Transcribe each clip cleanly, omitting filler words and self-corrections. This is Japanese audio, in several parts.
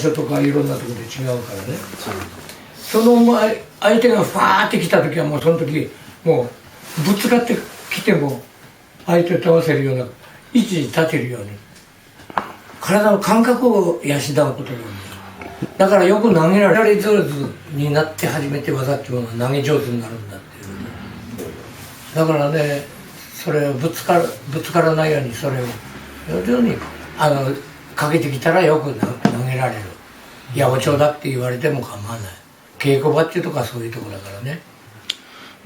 場所とかいろんなところで違うからね。その相手がファーって来た時はもうその時もうぶつかってきても相手を倒せるような位置に立てるように体の感覚を養うことなんだよ。だからよく投げられ上手になって初めて技っていうものは投げ上手になるんだっていう。だからね、それをぶつからないようにそれを徐々にかけてきたらよく投げられる。八百長だって言われても構わない。稽古場っていうとこはそういうところだからね。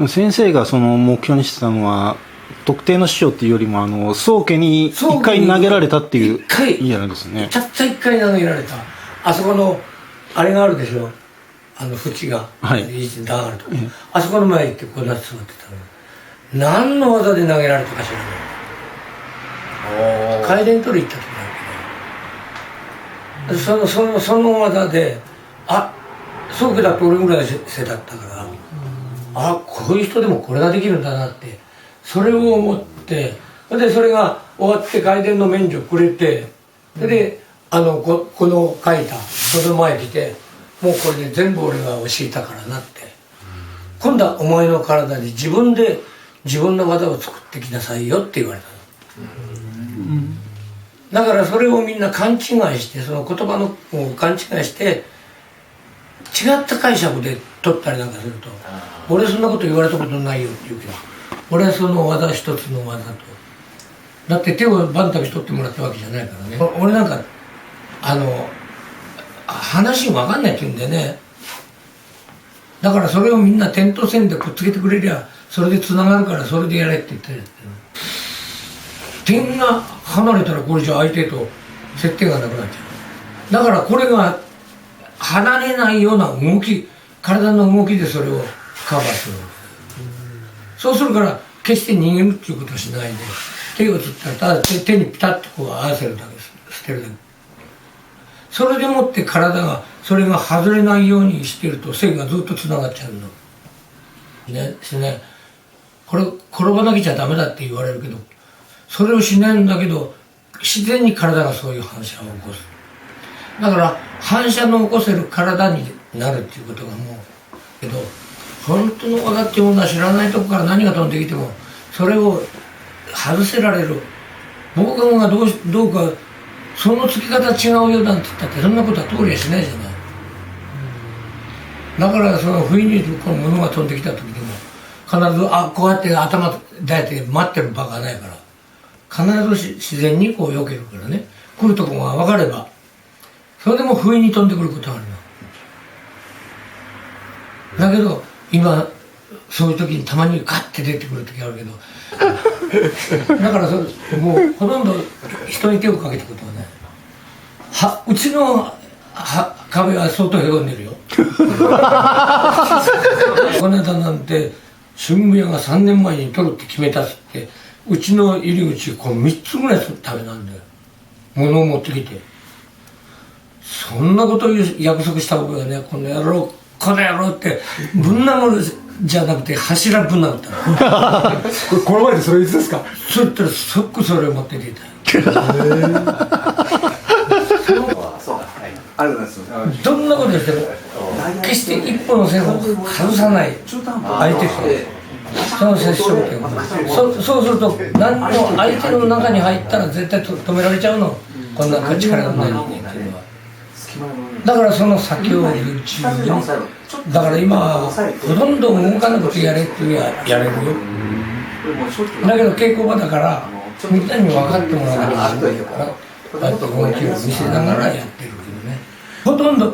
先生がその目標にしてたのは特定の師匠っていうよりも宗家に1回投げられたっていういいやですね。たった1回投げられた。あそこのあれがあるでしょ、縁が、はい、段あるとこ、あそこの前に行ってこうなって座ってたの。何の技で投げられたか知らない。回転取り行った時だけど、その技で宗家だって俺ぐらい背だったから、こういう人でもこれができるんだなって、それを思って、でそれが終わって回転の免除くれて、でこの書いたその前来て、もうこれで全部俺が教えたからなって、今度はお前の体に自分で自分の技を作ってきなさいよって言われたの。だからそれをみんな勘違いして、その言葉の勘違いして違った解釈で取ったりなんかすると、俺そんなこと言われたことないよって言うけど、俺はその技一つの技と、だって手をバンタビ取ってもらったわけじゃないからね。俺なんか話が分かんないって言うんだよね。だからそれをみんな点と線でくっつけてくれりゃそれでつながるから、それでやれって言ったりやってる。点が離れたらこれじゃ相手と接点がなくなっちゃう。だからこれが離れないような動き、体の動きでそれをカバーする。そうするから決して逃げるっていうことをしないで、手をつったらただ手にピタッとこう合わせるだけ、捨てるだけ。それでもって体がそれが外れないようにしてると線がずっとつながっちゃうの。ね、これ転ばなきゃダメだって言われるけど、それをしないんだけど自然に体がそういう反射を起こす。だから反射の起こせる体になるっていうことがもうけど、本当の技っていうものは知らないとこから何が飛んできてもそれを外せられる。僕がどうかそのつき方違うよなんて言ったってそんなことは通りはしないじゃない。だからその不意にこの物が飛んできた時でも必ずこうやって頭抱いて待ってる場がないから、必ず自然にこう避けるからね、来るとこが分かればそれでも不意に飛んでくることがあるの。だけど今そういう時にたまにガッて出てくる時あるけどだからもうほとんど人に手をかけたことはない。うちの壁は相当へこんでるよこの間なんて新聞屋が3年前に取るって決めたっつって、うちの入り口こう3つぐらいダメなんだよ、物を持ってきて。そんなことを約束した僕がね、この野郎ってぶん殴るじゃなくて柱ぶん殴ったのこの前でそれいつですか？そう言ったら即それを持って出たどんなことしても決して一歩の線を外さない相手とその接触点を、そうすると何も相手の中に入ったら絶対止められちゃうの、こんな力がない人間っていうのは。だからその先を言うチームに、だから今はほとんど動かなくてやれって言えばやれるよ。だけど稽古場だからみんなに分かってもらわなきゃいけないから、こうやって動きを見せながらやってるけどね。ほとんど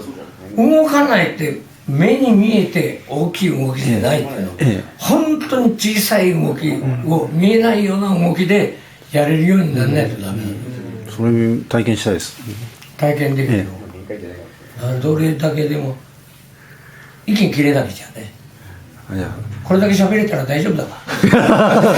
動かないって目に見えて大きい動きじゃないっていうの、本当に小さい動きを見えないような動きでやれるようにならないとダメなんです。それ体験したいです。体験できるの。どれだけでも息切れなきゃね。これだけ喋れたら大丈夫だわ